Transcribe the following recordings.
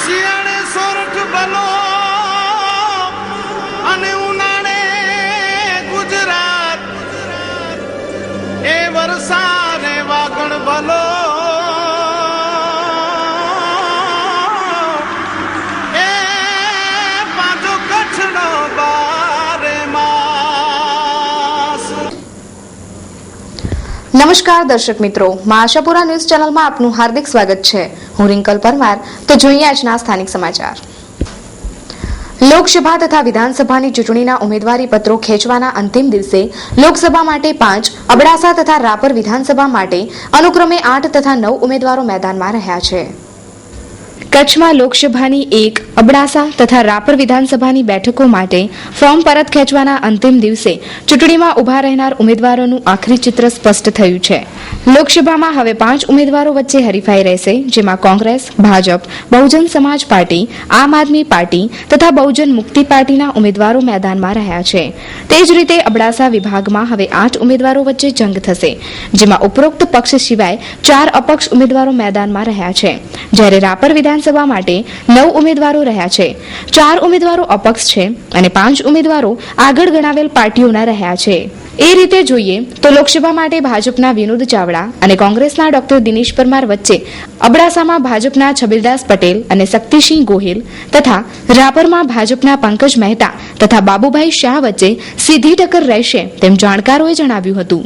શિયાળે સોરઠ ભલો અને ઉનાળે ગુજરાત એ વરસાદ વાગણ ભલો એ પાછો કચ્છનો બારે માસ। નમસ્કાર દર્શક મિત્રો, માં આશાપુરા ન્યૂઝ ચેનલમાં આપનું હાર્દિક સ્વાગત છે। હું રિંકલ પરમાર। તો જોઈએ આજના સ્થાનિક સમાચાર। લોકસભા તથા વિધાનસભાની ચૂંટણીના ઉમેદવારી પત્રો ખેંચવાના અંતિમ દિવસે લોકસભા માટે 5, અબડાસા તથા રાપર વિધાનસભા માટે અનુક્રમે 8 તથા 9 ઉમેદવારો મેદાનમાં રહ્યા છે। કચ્છમાં લોકસભાની 1, અબડાસા તથા રાપર વિધાનસભાની બેઠકો માટે ફોર્મ પરત ખેંચવાના અંતિમ દિવસે ચૂંટણીમાં ઉભા રહેનાર ઉમેદવારોનું આખરી ચિત્ર સ્પષ્ટ થયું છે। લોકસભામાં હવે 5 ઉમેદવારો વચ્ચે હરીફાઈ રહેશે, જેમાં કોંગ્રેસ, ભાજપ, બહુજન સમાજ પાર્ટી, આમ આદમી પાર્ટી તથા બહુજન મુક્તિ પાર્ટીના ઉમેદવારો મેદાનમાં રહ્યા છે। તે જ રીતે અબડાસા વિભાગમાં હવે 8 ઉમેદવારો વચ્ચે જંગ થશે, જેમાં ઉપરોક્ત પક્ષ સિવાય 4 અપક્ષ ઉમેદવારો મેદાનમાં રહ્યા છે, જ્યારે રાપર વિધાનસભા માટે 9 ઉમેદવારો રહ્યા છે, 4 ઉમેદવારો અપક્ષ છે અને 5 ઉમેદવારો આગળ ગણાવેલ પાર્ટીઓના રહ્યા છે। એ રીતે જોઈએ તો લોકસભા માટે ભાજપના વિનોદ ચાવડા અને કોંગ્રેસના ડોક્ટર દિનેશ પરમાર વચ્ચે અબડાસામાં ભાજપના છબીલદાસ પટેલ અને શક્તિસિંહ ગોહિલ તથા રાપરમાં ભાજપના પંકજ મહેતા તથા બાબુભાઈ શાહ વચ્ચે સીધી ટક્કર રહેશે, તેમ જાણકારોએ જણાવ્યું હતું।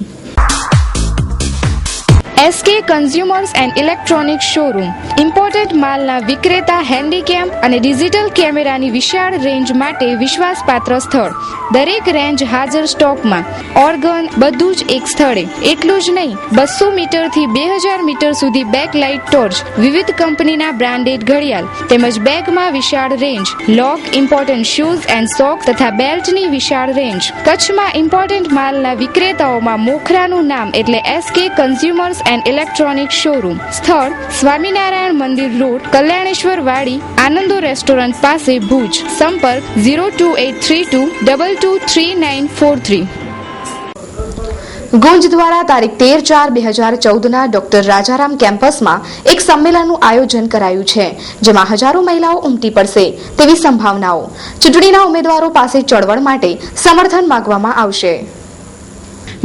SK consumers and electronics showroom imported માલના વિક્રેતા, હેન્ડીકેમ અને ડિજિટલ કેમેરાની વિશાળ રેન્જ માટે વિશ્વાસપાત્ર સ્થળ। દરેક રેન્જ હાજર સ્ટોકમાં, ઓર્ગન બધું જ એક સ્થળે। એટલું જ નહીં, 200 મીટરથી 2000 મીટર સુધી બેકલાઇટ ટોર્ચ, વિવિધ કંપનીના બ્રાન્ડેડ ઘડિયાળ તેમજ બેગમાં વિશાળ range, lock, important shoes and socks તથા બેલ્ટની વિશાળ રેન્જ। કચ્છમાં ઇમ્પોર્ટન્ટ માલના વિક્રેતાઓમાં મોખરાનું નામ એટલે SK consumers and electronic showroom. સ્થળ સ્વામિનારાયણ મંદિર રોડ, કલ્યાણેશ્વર વાડી, આનંદો રેસ્ટોરન્ટ પાસે, ભુજ। સંપર્ક 02832223943। ગુંજ દ્વારા તારીખ 13/4/2014ના ડોક્ટર રાજારામ કેમ્પસમાં એક સંમેલનનું આયોજન કરાયું છે, જેમાં હજારો મહિલાઓ ઉમટી પડશે તેવી સંભાવનાઓ। ચૂંટણીના ઉમેદવારો પાસે ચળવળ માટે સમર્થન માંગવામાં આવશે।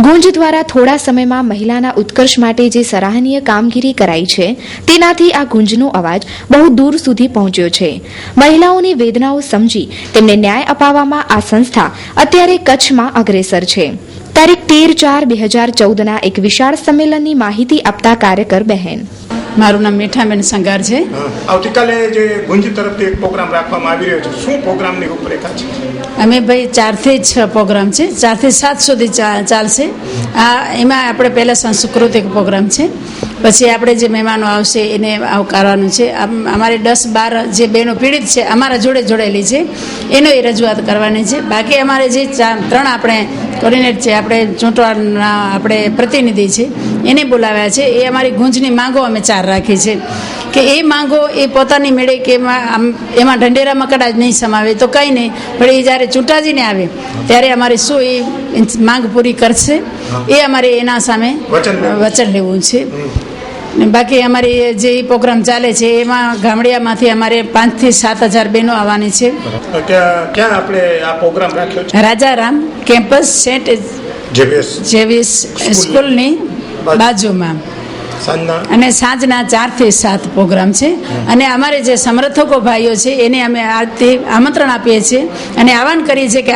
ગુંજ દ્વારા થોડા સમયમાં મહિલાના ઉત્કર્ષ માટે જે સરાહનીય કામગીરી કરાઈ છે, તેનાથી આ ગુંજનો અવાજ બહુ દૂર સુધી પહોંચ્યો છે। મહિલાઓની વેદનાઓ સમજી તેમને ન્યાય અપાવવામાં આ સંસ્થા અત્યારે કચ્છમાં અગ્રેસર છે। તારીખ 13/4/2014ના એક વિશાળ સંમેલનની માહિતી આપતા કાર્યકર બહેન: મારું નામ મીઠાબેન સંગાર છે। આવતીકાલે જે ગુંજ તરફથી એક પ્રોગ્રામ રાખવામાં આવી રહ્યો છે, શું પ્રોગ્રામની રૂપરેખા છે? અમે ભાઈ 4 થી 6 પ્રોગ્રામ છે, 4 થી 7 સુધી ચાલશે। એમાં આપણે પહેલાં સાંસ્કૃતિક પ્રોગ્રામ છે, પછી આપણે જે મહેમાનો આવશે એને આવકારવાનું છે। અમારે 10-12 જે બહેનો પીડિત છે અમારા જોડે જોડાયેલી છે, એનો એ રજૂઆત કરવાની છે। બાકી અમારે જે 3 આપણે કોર્ડિનેટ છે, આપણે ચૂંટવાના આપણે પ્રતિનિધિ છે, એને બોલાવ્યા છે। એ અમારી ગુંજની માંગો અમે 4 રાખી છે કે એ માંગો એ પોતાની મેળે કે એમાં ઢંઢેરામાં કદાચ નહીં સમાવે તો કંઈ નહીં, પણ એ જ્યારે ચૂંટાજીને આવે ત્યારે અમારે શું એ માંગ પૂરી કરશે એ અમારે એના સામે વચન લેવું છે। બાકી અમારી જે પ્રોગ્રામ ચાલે છે એમાં ગામડિયામાંથી અમારે 5 થી 7 હજાર બહેનો આવવાની છે। ક્યાં આપણે આ પ્રોગ્રામ રાખ્યો છે? રાજારામ કેમ્પસ સેન્ટ જેવિયર્સ સ્કૂલની બાજુમાં, અને સાંજના 4 થી 7 પ્રોગ્રામ છે। અને અમારે જે સમર્થકો ભાઈઓ છે એને અમે આજથી આમંત્રણ આપીએ છીએ અને આહવાન કરીએ છીએ કે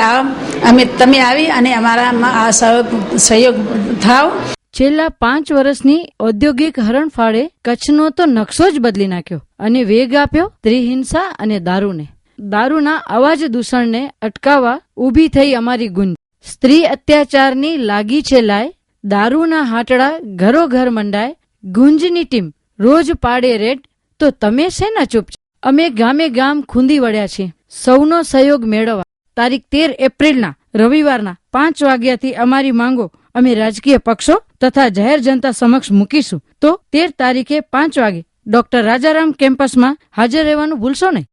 તમે આવી અને અમારામાં આ સહયોગ થાવ। છેલ્લા 5 વર્ષની ઔદ્યોગિક હરણફાળે કચ્છનો તો નકશો જ બદલી નાખ્યો અને વેગ આપ્યો સ્ત્રીહિંસા અને દારૂને। દારૂના અવાજ દૂષણને અટકાવવા ઊભી થઈ અમારી ગુંજ। સ્ત્રી અત્યાચારની લાગી છે લાય, દારૂના હાટડા ઘરો ઘર મંડાય। ગુંજની ટીમ રોજ પાડે રેડ, તો તમે શેના ચૂપ? અમે ગામે ગામ ખૂંદી વળ્યા છીએ સૌનો સહયોગ મેળવવા। તારીખ 13 એપ્રિલના રવિવારના 5 વાગ્યાથી અમારી માંગો અમે રાજકીય પક્ષો તથા જાહેર જનતા સમક્ષ મૂકીશું। તો 13 તારીખે 5 વાગે ડોક્ટર રાજારામ કેમ્પસમાં હાજર રહેવાનું ભૂલશો નહીં।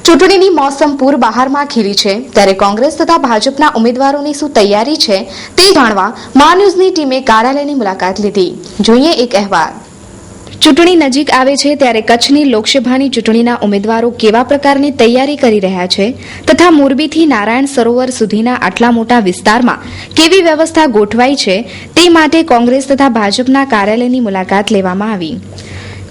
ચૂંટણીની મોસમ પૂર બહારમાં ખીલી છે, ત્યારે કોંગ્રેસ તથા ભાજપના ઉમેદવારોની શું તૈયારી છે તે જાણવા મા ન્યૂઝની ટીમે કાર્યાલયની મુલાકાત લીધી। જોઈએ એક અહેવાલ। ચૂંટણી નજીક આવે છે ત્યારે કચ્છની લોકસભાની ચૂંટણીના ઉમેદવારો કેવા પ્રકારની તૈયારી કરી રહ્યા છે તથા મોરબીથી નારાયણ સરોવર સુધીના આટલા મોટા વિસ્તારમાં કેવી વ્યવસ્થા ગોઠવાઈ છે તે માટે કોંગ્રેસ તથા ભાજપના કાર્યાલયની મુલાકાત લેવામાં આવી.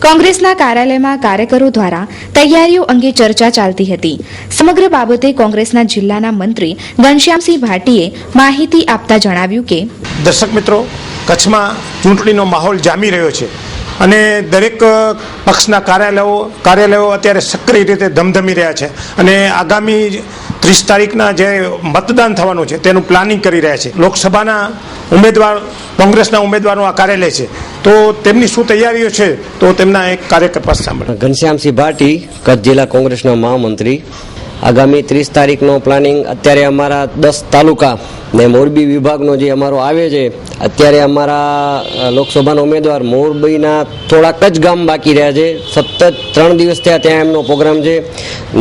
કોંગ્રેસના કાર્યાલયમાં કાર્યકરો દ્વારા તૈયારીઓ અંગે ચર્ચા ચાલતી હતી. સમગ્ર બાબતે કોંગ્રેસના જિલ્લાના મંત્રી ઘનશ્યામસિંહ ભાટીએ માહિતી આપતા જણાવ્યું કે દર્શક મિત્રો, કચ્છમાં ચૂંટણીનો માહોલ જામી રહ્યો છે અને દરેક પક્ષના કાર્યાલયો અત્યારે સક્રિય રીતે ધમધમી રહ્યા છે અને આગામી 30 તારીખના જે મતદાન થવાનું છે તેનું પ્લાનિંગ કરી રહ્યા છે. લોકસભાના કોંગ્રેસના ઉમેદવારનું આ કાર્યાલય છે, તો તેમની શું તૈયારીઓ છે તો તેમના એક કાર્યકર પાસે સાંભળો. ઘનશ્યામસિંહ ભાટી, કચ્છ જિલ્લા કોંગ્રેસના મહામંત્રી. આગામી 30 તારીખનો પ્લાનિંગ અત્યારે અમારા 10 તાલુકા ને મોરબી વિભાગનો જે અમારો આવે છે, અત્યારે અમારા લોકસભાના ઉમેદવાર મોરબીના થોડાક જ ગામ બાકી રહ્યા છે. સતત 3 દિવસ થયા ત્યાં એમનો પ્રોગ્રામ છે.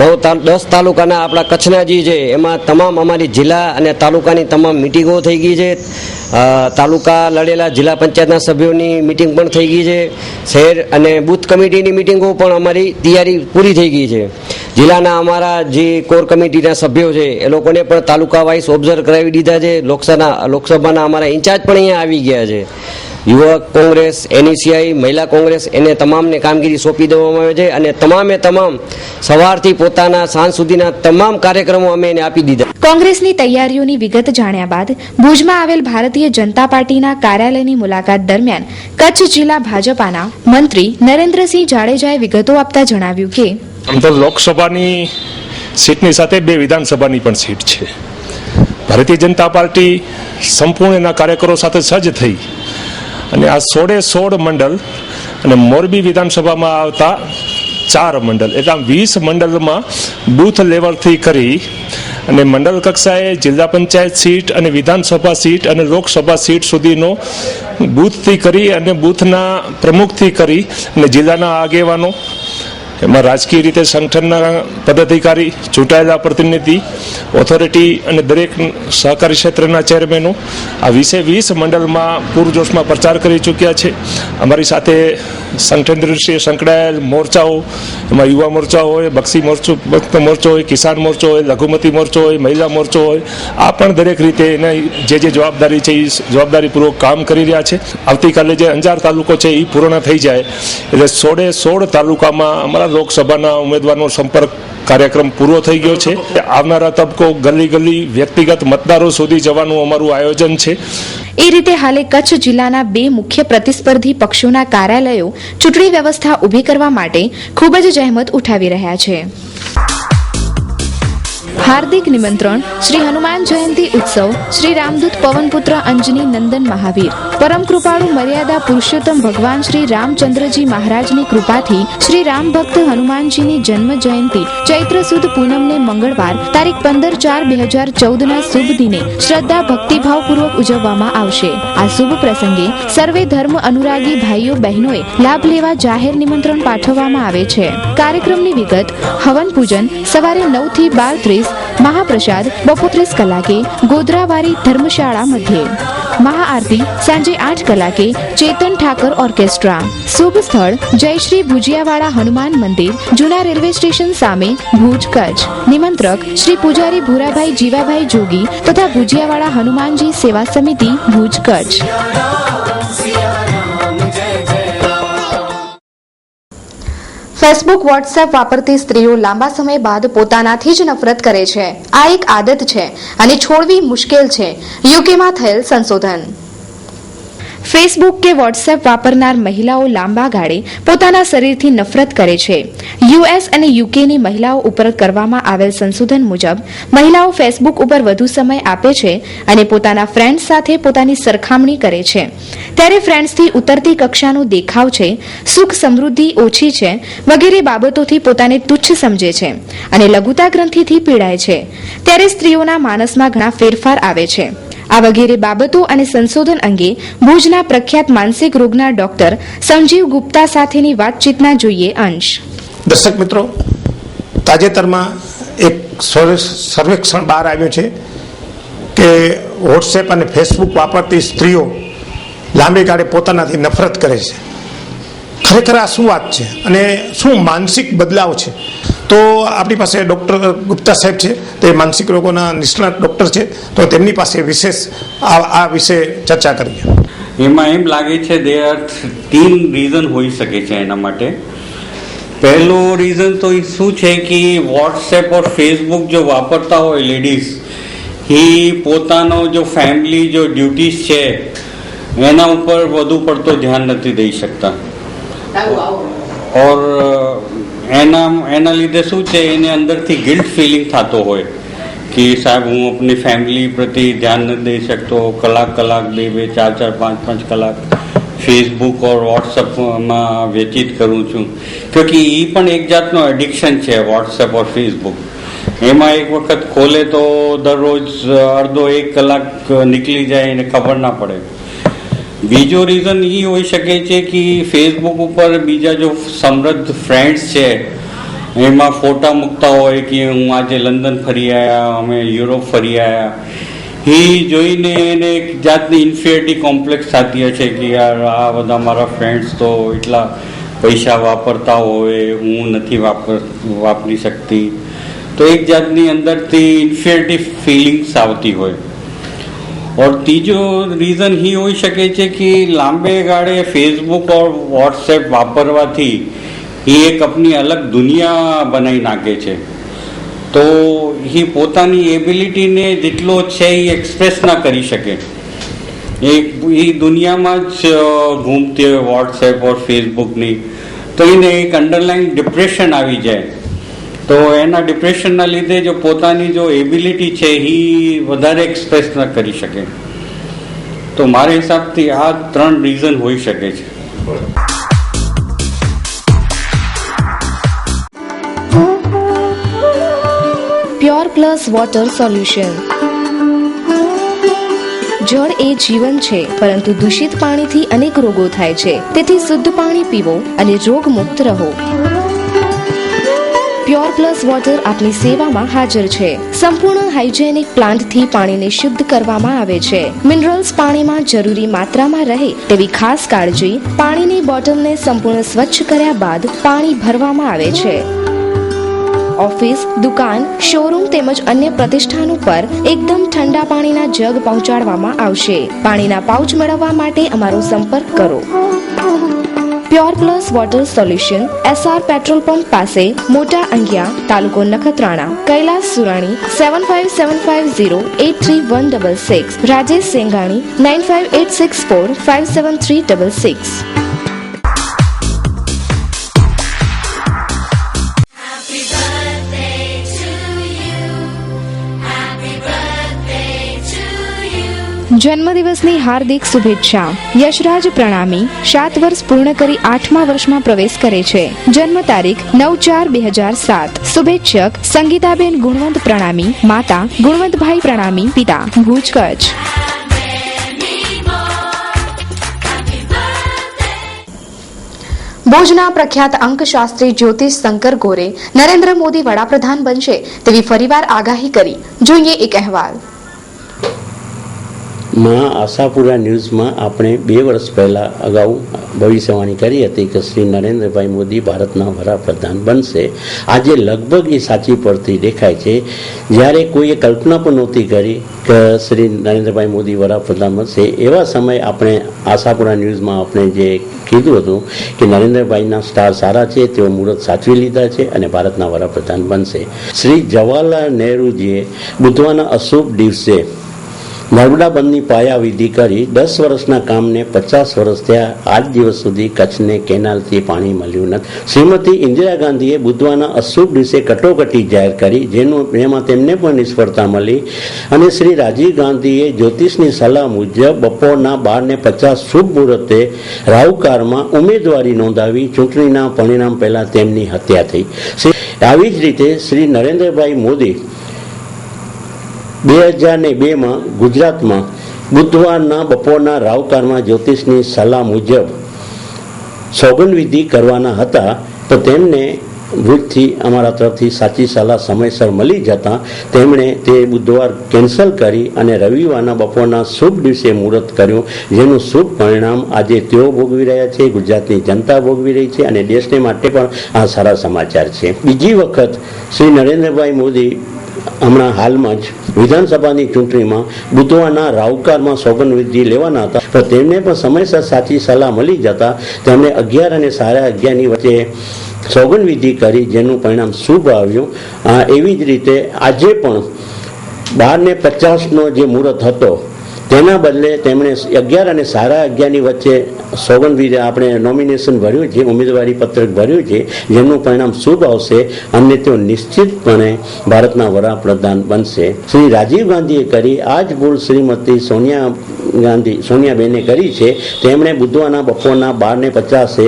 10 તાલુકાના આપણા કચ્છના જે છે એમાં તમામ અમારી જિલ્લા અને તાલુકાની તમામ મિટિંગો થઈ ગઈ છે. તાલુકા લડેલા જિલ્લા પંચાયતના સભ્યોની મિટિંગ પણ થઈ ગઈ છે. શહેર અને બૂથ કમિટીની મિટિંગો પણ અમારી તૈયારી પૂરી થઈ ગઈ છે. જિલ્લાના અમારા જે કોર કમિટીના સભ્યો છે એ લોકોને પણ તાલુકા વાઇઝ ઓબ્ઝર્વ કરાવી દીધા છે. લોકસભાના અમારા ઇન્ચાર્જ પણ અહીંયા આવી ગયા છે. યુવક કોંગ્રેસ, NECI, મહિલા કોંગ્રેસ, એને તમામને કામગીરી સોંપી દેવામાં આવે છે અને તમામ સવારથી પોતાના સાંજ સુધીના તમામ કાર્યક્રમો અમે એને આપી દીધા. કોંગ્રેસની તૈયારીઓની વિગત જાણ્યા બાદ ભુજમાં આવેલ ભારતીય જનતા પાર્ટીના કાર્યાલયની મુલાકાત દરમિયાન કચ્છ જિલ્લા ભાજપાના મંત્રી નરેન્દ્રસિંહ જાડેજાએ વિગતો આપતા જણાવ્યું કે આમ તો લોકસભાની સીટની સાથે 2 વિધાનસભાની પણ સીટ છે. ભારતીય જનતા પાર્ટી સંપૂર્ણ એના કાર્યકરો સાથે સજ્જ થઈ અને આ 16 મંડળ અને મોરબી વિધાનસભામાં આવતા 4 મંડળ, એટલે આમ 20 મંડળમાં બૂથ લેવલથી કરી અને મંડળ કક્ષાએ જિલ્લા પંચાયત સીટ અને વિધાનસભા સીટ અને લોકસભા સીટ સુધીનો બૂથથી કરી અને બૂથના પ્રમુખથી કરી અને જિલ્લાના આગેવાનો, એમાં રાજકીય રીતે સંગઠનના પદાધિકારી, ચૂંટાયેલા પ્રતિનિધિ, ઓથોરિટી અને દરેક સહકારી ક્ષેત્રના ચેરમેનો આ 20 મંડળમાં પૂરજોશમાં પ્રચાર કરી ચૂક્યા છે. અમારી સાથે સંગઠન દ્રષ્ટિએ સંકળાયેલ મોરચાઓ, એમાં યુવા મોરચાઓ હોય, બક્ષી મોરચો હોય, કિસાન મોરચો હોય, લઘુમતી મોરચો હોય, મહિલા મોરચો હોય, આ પણ દરેક રીતે એને જે જવાબદારી છે એ જવાબદારીપૂર્વક કામ કરી રહ્યા છે. આવતીકાલે જે અંજાર તાલુકો છે એ પૂર્ણ થઈ જાય એટલે 16 તાલુકામાં અમારા લોકસભાના ઉમેદવારનો સંપર્ક કાર્યક્રમ પૂરો થઈ ગયો છે. આવનારા તબકો ગલી વ્યક્તિગત મતદારો સુધી જવાનું અમારું આયોજન છે. એ રીતે હાલે કચ્છ જિલ્લાના 2 મુખ્ય પ્રતિસ્પર્ધી પક્ષોના કાર્યાલયો ચૂંટણી વ્યવસ્થા ઊભી કરવા માટે ખૂબ જ જહેમત ઉઠાવી રહ્યા છે. હાર્દિક નિમંત્રણ શ્રી હનુમાન જયંતિ ઉત્સવ શ્રી રામદૂત પવનપુત્ર અંજની નંદન મહાવીર પરમ કૃપાળુ મર્યાદા પુરુષોત્તમ ભગવાન શ્રી રામચંદ્રજી મહારાજની કૃપાથી શ્રી રામ ભક્ત હનુમાનજીની જન્મ જયંતિ ચૈત્ર સુદ પૂનમને મંગળવાર તારીખ 15/4/2014ના શુભ દિને શ્રદ્ધા ભક્તિભાવપૂર્વક ઉજવવામાં આવશે. આ શુભ પ્રસંગે સર્વે ધર્મ અનુરાગી ભાઈઓ બહેનોએ લાભ લેવા જાહેર નિમંત્રણ પાઠવવામાં આવે છે. કાર્યક્રમની વિગત: હવન પૂજન સવારે 9 થી 12:30, મહાપ્રસાદ બપોર 30 કલાકે ગોધરાવારી ધર્મશાળા મધ્યે, મહાઆરતી સાંજે 8 કલાકે ચેતન ઠાકર ઓર્કેસ્ટ્રા. શુભ સ્થળ જયશ્રી ભુજિયાવાડા હનુમાન મંદિર, જૂના રેલવે સ્ટેશન સામે, ભુજ, કચ્છ. નિમંત્રક શ્રી પૂજારી ભૂરાભાઈ જીવાભાઈ જોગી તથા ભુજિયાવાડા હનુમાનજી સેવા સમિતિ, ભુજ, કચ્છ. ફેસબુક, વોટ્સએપ વાપરતી સ્ત્રીઓ લાંબા સમય બાદ પોતાનાથી જ નફરત કરે છે. આ એક આદત છે અને છોડવી મુશ્કેલ છે. યુકેમાં થયેલ સંશોધન. ફેસબુક કે વોટ્સએપ વાપરનાર મહિલાઓ લાંબા ગાળે પોતાના શરીરથી નફરત કરે છે. US અને યુકેની મહિલાઓ ઉપર કરવામાં આવેલ સંશોધન મુજબ મહિલાઓ ફેસબુક ઉપર વધુ સમય આપે છે અને પોતાના ફ્રેન્ડ્સ સાથે પોતાની સરખામણી કરે છે. ત્યારે ફ્રેન્ડ્સથી ઉતરતી કક્ષાનો દેખાવ છે, સુખ સમૃદ્ધિ ઓછી છે વગેરે બાબતોથી પોતાને તુચ્છ સમજે છે અને લઘુતા ગ્રંથિથી પીડાય છે. ત્યારે સ્ત્રીઓના માનસમાં ઘણા ફેરફાર આવે છે. આ વગેરે બાબતો અને સંશોધન અંગે ભુજના પ્રખ્યાત માનસિક રોગના ડોક્ટર સંજીવ ગુપ્તા સાથેની વાતચીતના જોઈએ અંશ. દર્શક મિત્રો, તાજેતરમાં એક સર્વેક્ષણ બહાર આવ્યું છે કે વોટ્સએપ અને ફેસબુક વાપરતી સ્ત્રીઓ લાંબી ગાળે પોતાનાથી નફરત કરે છે. ખરેખર આ શું વાત છે અને શું માનસિક બદલાવ છે. તો આપણી પાસે ડૉક્ટર ગુપ્તા સાહેબ છે, તે માનસિક રોગોના નિષ્ણાત ડૉક્ટર છે, તો તેમની પાસે વિશેષ આ વિશે ચર્ચા કરીએ. એમાં એમ લાગે છે there are 3 રીઝન હોઈ શકે છે એના માટે. પહેલો રીઝન તો શું છે કે વોટ્સએપ ઓર ફેસબુક જો વાપરતા હોય લેડીઝ, એ પોતાનો જો ફેમિલી જો ડ્યુટીઝ છે એના ઉપર વધુ પડતો ધ્યાન નથી દઈ શકતા. ઓર એના લીધે શું છે, એને અંદરથી ગિલ્ટ ફિલિંગ થતો હોય કે સાહેબ હું આપણી ફેમિલી પ્રત્યે ધ્યાન નથી દઈ શકતો, કલાક 2-2, 4-4, 5-5 કલાક ફેસબુક ઓર વોટ્સઅપમાં વ્યતીત કરું છું. ક્યોંકિ એ પણ એક જાતનો એડિક્શન છે વોટ્સએપ ઓર ફેસબુક. એમાં એક વખત ખોલે તો દરરોજ અડધો 1 કલાક નીકળી જાય એને ખબર ના પડે. બીજો રીઝન એ હોઈ શકે છે કે ફેસબુક ઉપર બીજા જો સમૃદ્ધ ફ્રેન્ડ્સ છે એમાં ફોટા મૂકતા હોય કે હું આજે લંડન ફરી આવ્યા, અમે યુરોપ ફરી આવ્યા. એ જોઈને એને એક જાતની ઇન્ફિરિટી કોમ્પ્લેક્સ થતી હશે કે યાર આ બધા મારા ફ્રેન્ડ્સ તો એટલા પૈસા વાપરતા હોય, હું નથી વાપરી શકતી. તો એક જાતની અંદરથી ઇન્ફિરિટી ફિલિંગ્સ આવતી હોય. और तीजो रीज़न ही हो सके छे कि लांबे गाड़े फेसबुक और वॉट्सएप वापरवाथी ये एक अपनी अलग दुनिया बनाई नाखे छे. तो ये पोतानी एबिलिटी ने जेटलो छे ये एक्सप्रेस ना करी सके. ये दुनिया में ज घूमती हो वॉट्सएप और फेसबुक नी, तो इन्हें एक अंडरलाइन डिप्रेशन आवी जाए. तो एना डिप्रेशनना લીધે જો પોતાની જો એબિલિટી છે એ વધારે એક્સપ્રેસ ન કરી શકે. તો મારા હિસાબથી આ 3 રીઝન હોઈ શકે છે. Pure plus water solution. જળ એ જીવન છે, પરંતુ દૂષિત પાણીથી અનેક રોગો થાય છે. તેથી શુદ્ધ પાણી પીવો અને રોગ મુક્ત રહો. પ્યોર પ્લસ વોટર આપની સેવામાં હાજર છે. સંપૂર્ણ હાઇજેનિક પ્લાન્ટથી પાણીને શુદ્ધ કરવામાં આવે છે. મિનરલ્સ પાણીમાં જરૂરી માત્રામાં રહે તેવી ખાસ કાળજી. પાણીની બોટલને સંપૂર્ણ સ્વચ્છ કર્યા બાદ પાણી ભરવામાં આવે છે. ઓફિસ, દુકાન, શોરૂમ તેમજ અન્ય પ્રતિષ્ઠાનો પર એકદમ ઠંડા પાણીના જગ પહોંચાડવામાં આવશે. પાણીના પાઉચ મેળવવા માટે અમારો સંપર્ક કરો. Pure plus water solution, SR petrol pump પાસે, મોટા અંગિયા, તાલુકો નખત્રાણા. કૈલાસ સુરાણી 7575083166. રાજેશ સેંગાણી 9586457366. જન્મદિવસની હાર્દિક શુભેચ્છા. યશરાજ પ્રણામી 7 વર્ષ પૂર્ણ કરી 8મા વર્ષમાં પ્રવેશ કરે છે. જન્મ તારીખ 9/4/2007. શુભેચ્છક સંગીતાબેન ગુણવંત પ્રણામી, માતા ગુણવંતભાઈ પ્રણામી, પિતા ભુજ કચ્છ. ભુજના પ્રખ્યાત અંકશાસ્ત્રી જ્યોતિષ શંકર ગોરે નરેન્દ્ર મોદી વડાપ્રધાન બનશે તેવી ફરીવાર આગાહી કરી. જોઈએ એક અહેવાલ. માં આશાપુરા ન્યૂઝમાં આપણે 2 વર્ષ પહેલાં અગાઉ ભવિષ્યવાણી કરી હતી કે શ્રી નરેન્દ્રભાઈ મોદી ભારતના વડાપ્રધાન બનશે. આજે લગભગ એ સાચી પડતી દેખાય છે. જ્યારે કોઈએ કલ્પના પણ નહોતી કરી કે શ્રી નરેન્દ્રભાઈ મોદી વડાપ્રધાન બનશે, એવા સમયે આપણે આશાપુરા ન્યૂઝમાં આપણે જે કીધું હતું કે નરેન્દ્રભાઈના સ્ટાર સારા છે, તેઓ મુહૂર્ત સાચવી લીધા છે અને ભારતના વડાપ્રધાન બનશે. શ્રી જવાહરલાલ નહેરુજીએ બુધવારના અશુભ દિવસે નર્મદા બંધની પાયાવિધિ કરી 10 વર્ષના કામને 50 વર્ષ થયા. આજ દિવસ સુધી કચ્છને કેનાલથી પાણી મળ્યું નથી. શ્રીમતી ઇન્દિરા ગાંધીએ બુધવારના અશુભ દિવસે કટોકટી જાહેર કરી, જેમાં તેમને પણ નિષ્ફળતા મળી. અને શ્રી રાજીવ ગાંધીએ જ્યોતિષની સલાહ મુજબ બપોરના 12:50 શુભ મુહૂર્તે રાહુકાળમાં ઉમેદવારી નોંધાવી. ચૂંટણીના પરિણામ પહેલા તેમની હત્યા થઈ. આવી જ રીતે શ્રી નરેન્દ્રભાઈ મોદી 2002માં ગુજરાતમાં બુધવારના બપોરના રાહુકાળમાં જ્યોતિષની સલાહ મુજબ સોગંદવિધિ કરવાના હતા, તો તેમને ભુજથી અમારા તરફથી સાચી સલાહ સમયસર મળી જતાં તેમણે તે બુધવાર કેન્સલ કરી અને રવિવારના બપોરના શુભ દિવસે મુહૂર્ત કર્યું, જેનું શુભ પરિણામ આજે તેઓ ભોગવી રહ્યા છે, ગુજરાતની જનતા ભોગવી રહી છે અને દેશને માટે પણ આ સારા સમાચાર છે. બીજી વખત શ્રી નરેન્દ્રભાઈ મોદી હમણાં હાલમાં જ વિધાનસભાની ચૂંટણીમાં બુધવારના રાઉકારમાં સોગંદવિધિ લેવાના હતા, પણ તેમને પણ સમયસર સાચી સલાહ મળી જતા તેમણે 11 અને 11:30 વચ્ચે સોગંદવિધિ કરી, જેનું પરિણામ શુભ આવ્યું. એવી જ રીતે આજે પણ 12:50 જે મુહૂર્ત હતો તેના બદલે તેમણે 11 અને 11:30 વચ્ચે સોગંદવિધિ આપણે નોમિનેશન ભર્યું છે, ઉમેદવારી પત્રક ભર્યું છે, જેનું પરિણામ શુભ આવશે અને તેઓ નિશ્ચિતપણે ભારતના વડાપ્રધાન બનશે. શ્રી રાજીવ ગાંધીએ કરી આ જ ભૂલ શ્રીમતી સોનિયાબેને કરી છે. તેમણે બુધવારના બપોરના 12:50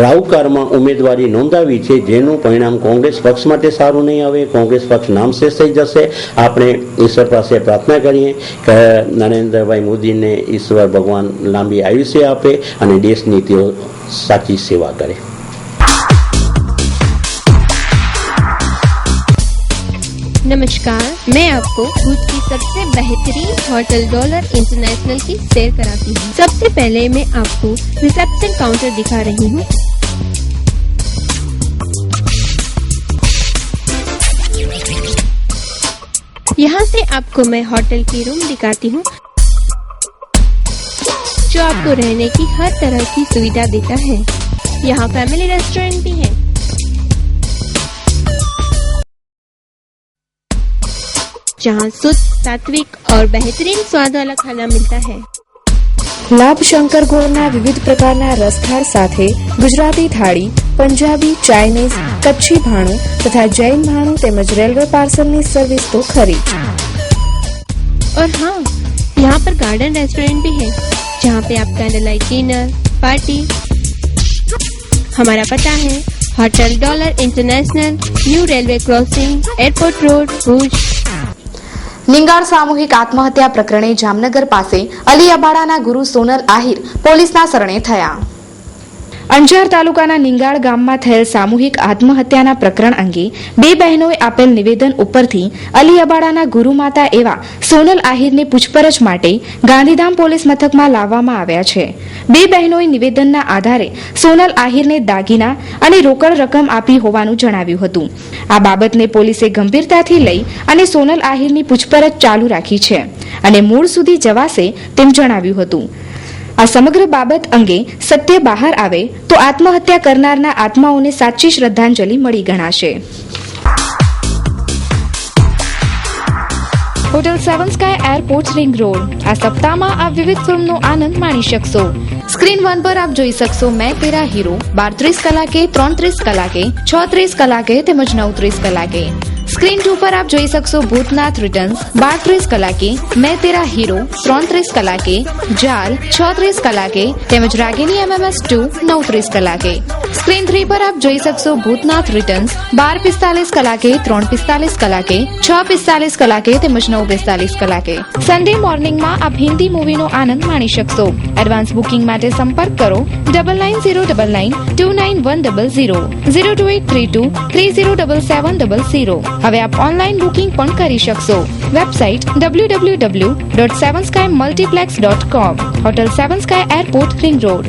રાઉકારમાં ઉમેદવારી નોંધાવી છે, જેનું પરિણામ કોંગ્રેસ પક્ષ માટે સારું નહીં આવે. કોંગ્રેસ પક્ષ નામશેષ થઈ જશે. આપણે ઈશ્વર પાસે પ્રાર્થના કરીએ કે નરેન્દ્રભાઈ મોદીને ઈશ્વર ભગવાન લાંબી આયુષ્ય આપે અને દેશની તેઓ સાચી સેવા કરે. नमस्कार, मैं आपको भुज की सबसे बेहतरीन होटल डॉलर इंटरनेशनल की सैर कराती हूँ. सबसे पहले मैं आपको रिसेप्शन काउंटर दिखा रही हूँ. यहाँ से आपको मैं होटल की रूम दिखाती हूँ, जो आपको रहने की हर तरह की सुविधा देता है. यहाँ फैमिली रेस्टोरेंट भी है. जहाँ शुद्ध, सात्विक और बेहतरीन स्वाद वाला खाना मिलता है. લાભ શંકર ગોળના વિવિધ પ્રકારના રસથાળ સાથે ગુજરાતી થાળી, પંજાબી, ચાઇનીઝ, કચ્છી ભાણું તથા જૈન ભાણું તેમજ રેલવે પાર્સલની સર્વિસ તો ખરી. और हाँ, यहाँ पर गार्डन रेस्टोरेंट भी है, जहाँ पे आप कैंडल लाइट डिनर, पार्टी. हमारा पता है Hotel Dollar International, New Railway Crossing, Airport Road, Bhuj. નિંગાળ સામૂહિક આત્મહત્યા પ્રકરણે જામનગર પાસે અલી અબાડાના ગુરુ સોનલ આહિર પોલીસના શરણે થયા. અંજાર તાલુકાના નિંગાળ ગામમાં થયેલ સામૂહિક આત્મહત્યાના પ્રકરણ અંગે બે બહેનોએ આપેલ નિવેદન ઉપરથી અલી અબાડાના ગુરુમાતા એવા સોનલ આહિરને પૂછપરછ માટે ગાંધીધામ પોલીસ મથકમાં લાવવામાં આવ્યા છે. બે બહેનોએ નિવેદનના આધારે સોનલ આહિરને દાગીના અને રોકડ રકમ આપી હોવાનું જણાવ્યું હતું. આ બાબતને પોલીસે ગંભીરતાથી લઈ અને સોનલ આહિરની પૂછપરછ ચાલુ રાખી છે અને મૂળ સુધી જવાશે તેમ જણાવ્યું હતું. આ સમગ્ર બાબત અંગે સત્ય બહાર આવે તો આત્મહત્યા કરનારના આત્માઓને સાચી શ્રદ્ધાંજલિ મળી ગણાશે. Hotel 7 Sky Airport Ring road. આ સપ્તાહમાં આપ વિવિધ ફિલ્મનો આનંદ માણી શકશો. સ્ક્રીન 1 પર આપ જોઈ શકશો મેં તેરા હીરો 12:30 કલાકે, 3:30 કલાકે, 6:30 કલાકે તેમજ 9:30 કલાકે. સ્ક્રીન 2 પર આપ જોઈ શકશો ભૂતનાથ રિટર્ન્સ 12:30 કલાકે, મેં તેરા હીરો 3:30 કલાકે, જાલ 6:30 કલાકે તેમજ રાગિની MMS 2 9:30 કલાકે. સ્ક્રીન 3 પર આપ જોઈ શકશો ભૂતનાથ રિટર્ન્સ 12:45 કલાકે, 3:45 કલાકે, 6:45 કલાકે તેમજ 9:45 કલાકે. સન્ડે મોર્નિંગમાં આપ હિન્દી મૂવીનો આનંદ માણી શકશો. એડવાન્સ બુકિંગ માટે સંપર્ક કરો 9909929100 02832307700. હવે આપ ઓનલાઈન બુકિંગ પણ કરી શકશો. Website www.7skymultiplex.com. Hotel 7 Sky Airport Ring Road.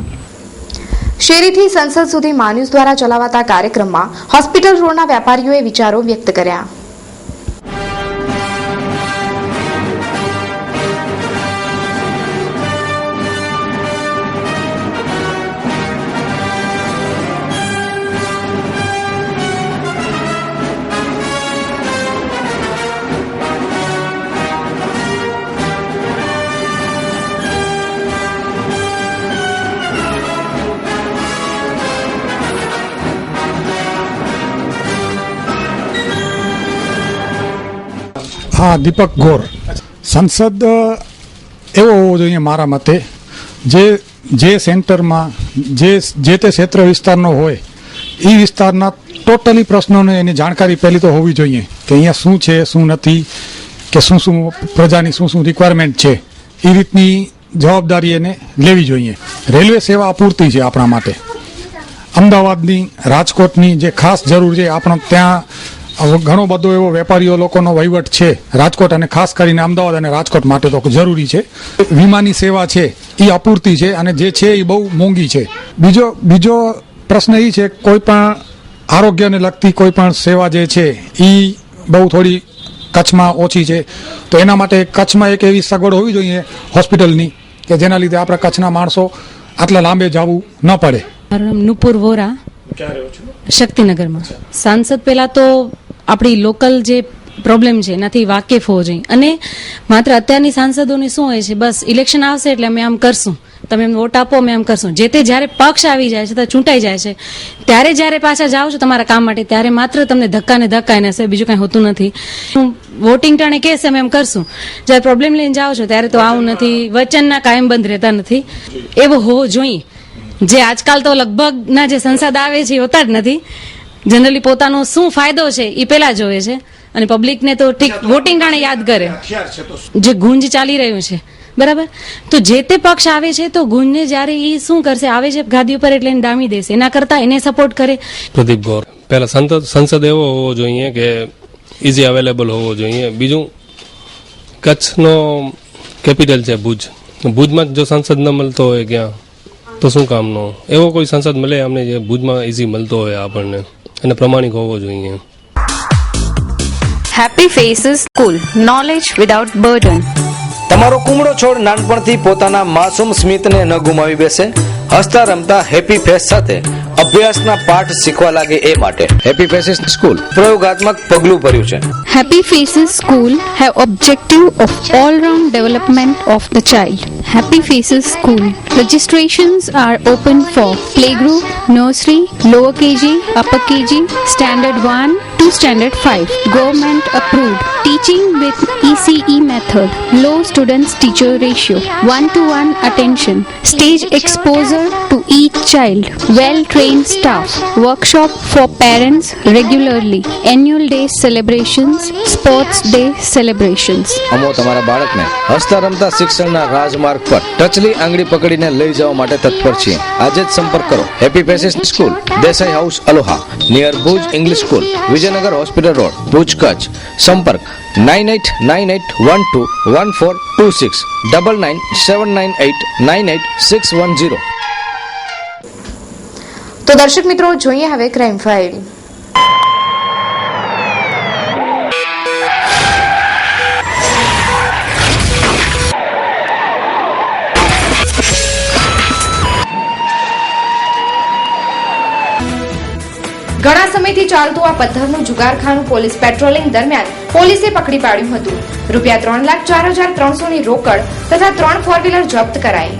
શેરીથી સંસદ સુધી માન્યુઝ દ્વારા ચલાવાતા કાર્યક્રમમાં હોસ્પિટલ રોડના વેપારીઓએ વિચારો વ્યક્ત કર્યા. હા, દીપક ગોર. સંસદ એવો હોવો જોઈએ મારા મતે, જે સેન્ટરમાં જે તે ક્ષેત્ર વિસ્તારનો હોય એ વિસ્તારના ટોટલી પ્રશ્નોને એની જાણકારી પહેલી તો હોવી જોઈએ કે અહીંયા શું છે, શું નથી, કે શું પ્રજાની શું રિક્વાયરમેન્ટ છે, એ રીતની જવાબદારી એને લેવી જોઈએ. રેલવે સેવા અપૂરતી છે આપણા માટે. અમદાવાદની, રાજકોટની જે ખાસ જરૂર છે. આપણો ત્યાં ઘણો બધો એવો વેપારીઓ લોકોનો વહીવટ છે રાજકોટ, અને ખાસ કરીને અમદાવાદ અને રાજકોટ માટે તો જરૂરી છે. વીમાની સેવા છે એ અપૂરતી છે, અને જે છે એ બહુ મોંઘી છે. બીજો પ્રશ્ન એ છે કોઈ પણ આરોગ્યને લગતી કોઈ પણ સેવા જે છે એ બહુ થોડી કચ્છમાં ઓછી છે. તો એના માટે કચ્છમાં એક એવી સગવડ હોવી જોઈએ હોસ્પિટલની કે જેના લીધે આપણા કચ્છના માણસો આટલા લાંબે જવું ન પડે. મારું નામ નુપુર વોરા, શક્તિનગરમાં. સાંસદ પહેલા તો આપણી લોકલ જે પ્રોબ્લેમ છે એનાથી વાકેફ હોવો જોઈએ. અને માત્ર અત્યારની સાંસદોની શું હોય છે, બસ ઇલેક્શન આવશે એટલે અમે આમ કરશું, તમે એમ વોટ આપો અમે આમ કરશું. જે તે જ્યારે પક્ષ આવી જાય છે તો ચૂંટાઈ જાય છે ત્યારે જ્યારે પાછા જાઓ છો તમારા કામ માટે ત્યારે માત્ર તમને ધક્કા એને હશે, બીજું કાંઈ હોતું નથી. વોટિંગ ટાણે કહેશે અમે એમ કરશું, જ્યારે પ્રોબ્લેમ લઈને જાઓ છો ત્યારે તો આવું નથી, વચનના કાયમ બંધ રહેતા નથી. એવો હોવો જોઈએ. જે આજકાલ તો લગભગના જે સંસદ આવે છે એ હોતા જ નથી. જનરલી પોતાનો શું ફાયદો છે એ પહેલા જોવે છે, અને પબ્લિકને તો ઠીક વોટિંગ ટાણે યાદ કરે. જે ગુંજ ચાલી રહ્યું છે બરાબર, તો જે તે પક્ષ આવે છે તો ગુંજને જ્યારે એ શું કરશે, આવે છે ગાદી ઉપર એટલે એને ડામી દેશે, એના કરતા એને સપોર્ટ કરે. પ્રદીપ ગૌર. પહેલા સંસદ એવો હોવો જોઈએ કે ઇઝી અવેલેબલ હોવો જોઈએ. બીજું કચ્છનો કેપિટલ છે ભુજ, ભુજમાં જો સંસદ ન મળતો હોય ક્યાં તો શું કામનો? એવો કોઈ સંસદ મળે અમને જે ભુજમાં ઇઝી મળતો હોય આપણને, અને પ્રમાણિક હોવો જોઈએ. Happy faces school, knowledge without burden. તમારો કુમળો છોડ નાનપણથી પોતાના માસૂમ સ્મિતને ન ગુમાવી બેસે, હસતા રમતા હેપી ફેસ સાથે અભ્યાસના પાઠ શીખવા લાગે એ માટે હેપી ફેસીસ સ્કૂલ પ્રયોગાત્મક પગલું ભર્યું છે. Happy Faces School have objective of all-round development of the child. Happy Faces School registrations are open for playgroup, nursery, lower KG, upper KG, standard 1 to standard 5. Government approved. Teaching with ECE method. Low students teacher ratio. 1-to-1 attention. Stage exposure to each child. Well-trained staff. Workshop for parents regularly. Annual day celebrations. Sports day celebrations. અમો તમારા બાળકને હસતા રમતા શિક્ષણના રાજમાર્ગ પર ટચલી આંગળી પકડીને લઈ જવા માટે તત્પર છીએ. આજે જ સંપર્ક કરો. Happy faces school, Desai house, Aloha, near Bhuj English school, Vijaynagar hospital road, Bhuj, Kutch. સંપર્ક 9898121426 9979898610. તો દર્શક મિત્રો, જોઈએ હવે ક્રાઇમ ફાઇલ. ઘણા સમયથી ચાલતું આ પથ્થરનું જુગારખાનું પોલીસ પેટ્રોલિંગ દરમિયાન પોલીસે પકડી પાડ્યું હતું. ₹3,04,300 ની રોકડ તથા 3 ફોર વ્હીલર જપ્ત કરાઈ.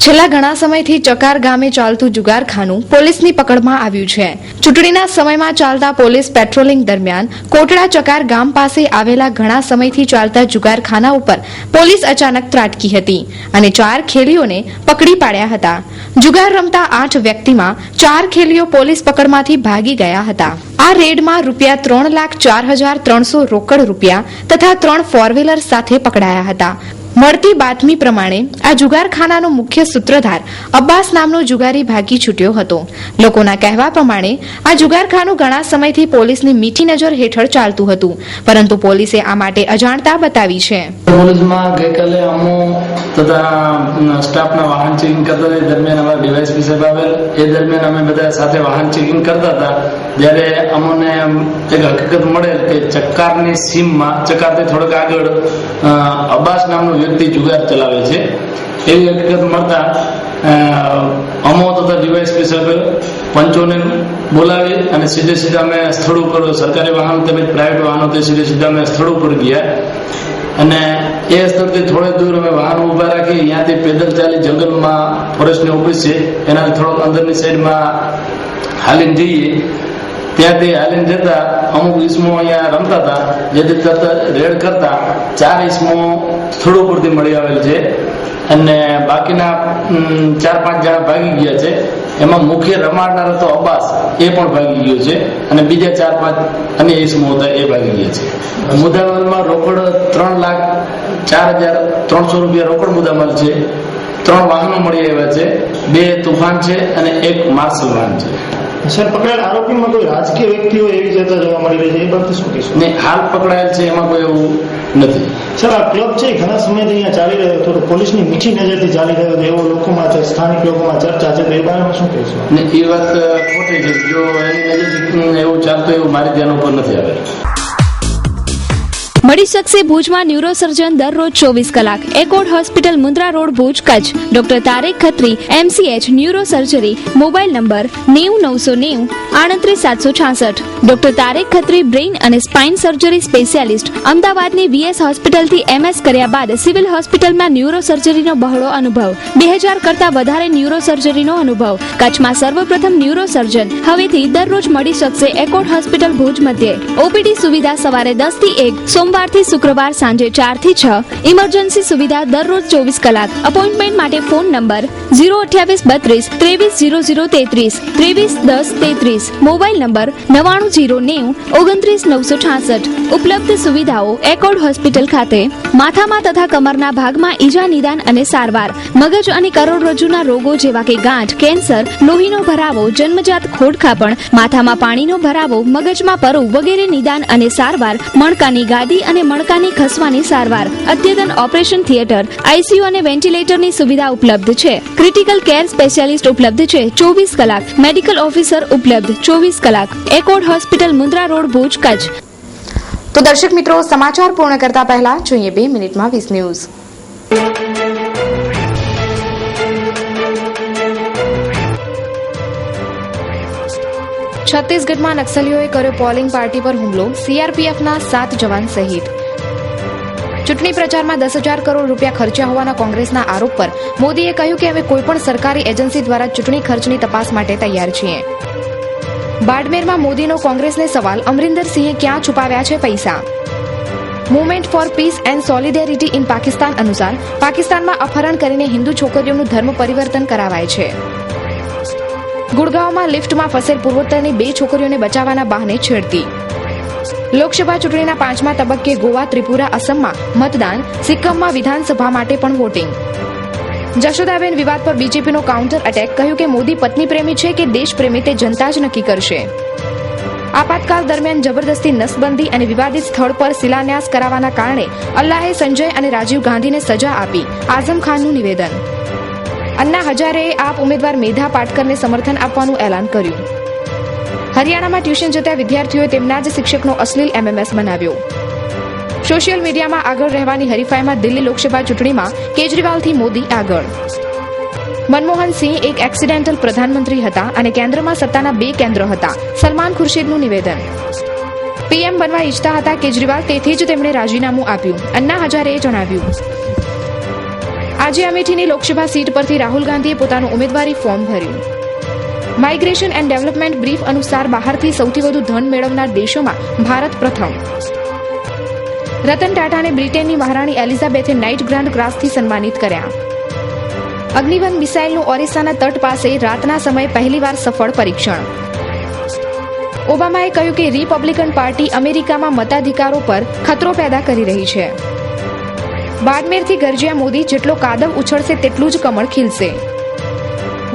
છેલ્લા ઘણા સમયથી ચકાર ગામે ચાલતું જુગારખાનું પોલીસની પકડમાં આવ્યું છે. ચૂંટણીના સમયમાં ચાલતા પોલીસ પેટ્રોલિંગ દરમિયાન કોટડા ચકાર ગામ પાસે આવેલા ઘણા સમયથી ચાલતા જુગારખાના ઉપર પોલીસ અચાનક ત્રાટકી હતી અને 4 ખેલીઓને પકડી પાડ્યા હતા. જુગાર રમતા 8 વ્યક્તિમાં 4 ખેલીઓ પોલીસ પકડમાંથી ભાગી ગયા હતા. આ રેડમાં ₹3,04,300 રોકડ રૂપિયા તથા 3 ફોર વ્હીલર સાથે પકડાયા હતા. મળતી બાતમી પ્રમાણે આ જુગારખાનાનો મુખ્ય સૂત્રધાર અબ્બાસ નામનો જુગારી ભાગી છૂટ્યો હતો. લોકોના કહેવા પ્રમાણે આ જુગારખાનું ઘણા સમયથી પોલીસની મીઠી નજર હેઠળ ચાલતું હતું, પરંતુ પોલીસે આ માટે અજાણતા બતાવી છે. પોલીસમાં ગઈકાલે અમો તથા સ્ટાફના વાહન ચેકિંગ કરતા હતા. દરમિયાન અમારા ડીવાયએસપી સાહેબ આવેલ. એ દરમિયાન અમે બધા સાથે વાહન ચેકિંગ કરતા હતા. જ્યારે અમને એક હકીકત મળેલ કે ચક્કારની સીમમાં, ચક્કારથી થોડોક આગળ અબ્બાસ નામનો વ્યક્તિ જુગાર ચલાવે છે એવી હકીકત મળતા અમો તથા ડીવાયએસપી સાહેબે પંચોને બોલાવી અને સીધે અમે સ્થળ ઉપર, સરકારી વાહન તેમજ પ્રાઇવેટ વાહનો તે સીધે અમે સ્થળ ઉપર ગયા અને એ સ્થળથી થોડે દૂર અમે વાહનો ઉભા રાખી ત્યાંથી પેદલ ચાલી જંગલમાં ફોરેસ્ટની ઓફિસ છે એનાથી થોડોક અંદરની સાઈડમાં હાલીને જઈએ. ત્યાંથી હાલીને જતા અમુક ઈસમો અહીંયા રમતા હતા, જેથી રેડ કરતા 4 ઈસમો સ્થળ ઉપરથી મળી આવેલ છે અને બાકીના 4-5 જણા ભાગી ગયા છે. એમાં મુખ્ય રમાડનાર હતો અબ્બાસ, એ પણ ભાગી ગયો છે અને બીજા 4-5 અન્ય ઈસમો હતા એ ભાગી ગયા છે. મુદ્દામાલમાં રોકડ ₹3,04,300 રોકડ મુદ્દામાલ છે 3 વાહનો મળી આવ્યા છે, 2 તુફાન છે અને 1 માર્શલ વાહન છે. સર, પકડાયેલ આરોપીમાં કોઈ રાજકીય વ્યક્તિઓ એવી જતા જોવા મળી રહી છે, એ બાબતે શું કહેશો? ને હાલ પકડાયેલ છે એમાં કોઈ એવું નથી. સર, આ ક્લબ છે ઘણા સમયથી અહીંયા ચાલી રહ્યો હતો, પોલીસની મીઠી નજરથી ચાલી રહ્યો હતો એવો લોકોમાં છે, સ્થાનિક લોકોમાં ચર્ચા છે, તો એ બાબતમાં શું કહેશો? ને એ વાત ખોટી છે. જો એની નજરથી એવું ચાલતું એવું મારી ધ્યાન ઉપર નથી આવે. મળી શકશે ભુજમાં ન્યુરોસર્જન દરરોજ 24 કલાક. એકોડ hospital, Mundra road, Bhuj, Kutch. Doctor Tarek Khatri, MCH, neuro surgery. Mobile number 90 990 38 766. Doctor Tarek Khatri, brain અને સ્પાઇન સર્જરી સ્પેશિયાલિસ્ટ. અમદાવાદની VS હોસ્પિટલથી MS કર્યા બાદ સિવિલ હોસ્પિટલમાં ન્યુરો સર્જરીનો બહોળો અનુભવ. 2000 કરતા વધારે ન્યુરો સર્જરીનો અનુભવ. કચ્છમાં સર્વપ્રથમ ન્યુરો સર્જન. હવેથી દરરોજ મળી શકશે એકોડ હોસ્પિટલ, ભુજ મધ્યે. OPD સુવિધા સવારે 10 થી 1, સોમવારથી શુક્રવાર સાંજે 4 થી 6. ઇમરજન્સી સુવિધા દરરોજ 24 કલાક. અપોઇન્ટમેન્ટ માટે ફોન નંબર 02832 230033 231033. Mobile number 99090 29 966. ઉપલબ્ધ સુવિધાઓ એકોડ હોસ્પિટલ ખાતે. માથામાં તથા કમરના ભાગમાં ઈજા, નિદાન અને સારવાર. મગજ અને કરોડરજ્જુના રોગો જેવા કે ગાંઠ, કેન્સર, લોહીનો ભરાવો, જન્મજાત ખોડખાપણ, માથામાં પાણીનો ભરાવો, મગજમાં પરુ વગેરે નિદાન અને સારવાર. મણકાની ગાદી અને મણકાની ખસવાની સારવાર. અદ્યતન ઓપરેશન થિયેટર, ICU અને વેન્ટિલેટરની સુવિધા ઉપલબ્ધ છે. ક્રિટિકલ કેર સ્પેશિયાલિસ્ટ ઉપલબ્ધ છે 24 કલાક. મેડિકલ ઓફિસર ઉપલબ્ધ 24 કલાક. એકોડ હોસ્પિટલ, મુન્દ્રા રોડ, ભુજ, કચ્છ. તો દર્શક મિત્રો, સમાચાર પૂર્ણ કરતા પહેલા જોઈએ 2 મિનિટમાં 20 ન્યૂઝ. છત્તીસગઢમાં નક્સલીઓએ કર્યો પોલિંગ પાર્ટી પર હુમલો. CRPFના 7 જવાન શહીદ. ચૂંટણી પ્રચારમાં 10,000 કરોડ રૂપિયા ખર્ચ્યા હોવાના કોંગ્રેસના આરોપ પર મોદીએ કહ્યું કે અમે કોઈપણ સરકારી એજન્સી દ્વારા ચૂંટણી ખર્ચની તપાસ માટે તૈયાર છીએ. બાડમેરમાં મોદીનો કોંગ્રેસને સવાલ, અમરિંદરસિંહે ક્યાં છુપાવ્યા છે પૈસા? Movement for peace and solidarity in Pakistan અનુસાર પાકિસ્તાનમાં અપહરણ કરીને હિન્દુ છોકરીઓનું ધર્મ પરિવર્તન કરાવાય છે. ગુડગાંવમાં લિફ્ટમાં ફસેલ પૂર્વોત્તરની 2 છોકરીઓને બચાવવાના બહાને છેડતી. લોકસભા ચૂંટણીના 5મા તબક્કે ગોવા, ત્રિપુરા, અસમમાં મતદાન. સિક્કમમાં વિધાનસભા માટે પણ વોટિંગ. જશોદાબેન વિવાદ પર બીજેપીનો કાઉન્ટર એટેક. કહ્યું કે મોદી પત્ની પ્રેમી છે કે દેશ પ્રેમી તે જનતા જ નક્કી કરશે. આપાતકાળ દરમિયાન જબરદસ્તી નસબંધી અને વિવાદિત સ્થળ પર શિલાન્યાસ કરાવવાના કારણે અલ્લાહે સંજય અને રાજીવ ગાંધીને સજા આપી. આઝમ ખાનનું નિવેદન. અન્ના હજારેએ આપ ઉમેદવાર મેધા પાટકરને સમર્થન આપવાનું એલાન કર્યું. હરિયાણામાં ટ્યુશન જતા વિદ્યાર્થીઓએ તેમના જ શિક્ષકનો અશ્લીલ MMS બનાવ્યો. સોશિયલ મીડિયામાં આગળ રહેવાની હરીફાઈમાં દિલ્હી લોકસભા ચૂંટણીમાં કેજરીવાલથી મોદી આગળ. મનમોહન સિંહ એક એક્સિડેન્ટલ પ્રધાનમંત્રી હતા અને કેન્દ્રમાં સત્તાના 2 કેન્દ્ર હતા. સલમાન ખુરશીદનું નિવેદન. PM બનવા ઈચ્છતા હતા કેજરીવાલ, તેથી જ તેમણે રાજીનામું આપ્યું. અન્ના હજારેએ જણાવ્યું. આજે અમેઠીની લોકસભા સીટ પરથી રાહુલ ગાંધીએ પોતાનું ઉમેદવારી ફોર્મ ભર્યું. માઇગ્રેશન એન્ડ ડેવલપમેન્ટ બ્રીફ અનુસાર બહારથી સૌથી વધુ ધન મેળવનાર દેશોમાં ભારત પ્રથમ. રતન ટાટાને બ્રિટેનની મહારાણી એલિઝાબેથે નાઇટ ગ્રાન્ડ ક્રાસથી સન્માનિત કર્યા. અગ્નિવન મિસાઇલનું ઓરિસ્સાના તટ પાસે રાતના સમયે પહેલીવાર સફળ પરીક્ષણ. ઓબામાએ કહ્યું કે રિપબ્લિકન પાર્ટી અમેરિકામાં મતાધિકારો પર ખતરો પેદા કરી રહી છે. બાડમેરથી ગરજ્યા મોદી, જેટલો કાદવ ઉછળશે તેટલું જ કમળ ખીલશે.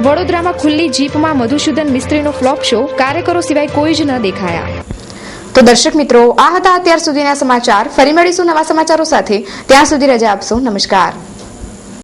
વડોદરામાં ખુલ્લી જીપમાં મધુસૂદન મિસ્ત્રીનો ફ્લોપ શો. કાર્યકરો સિવાય કોઈ જ ન દેખાયા. તો દર્શક મિત્રો, આ હતા અત્યાર સુધીના સમાચાર. ફરી મળીશું નવા સમાચારો સાથે. ત્યાં સુધી રજા આપશો. નમસ્કાર.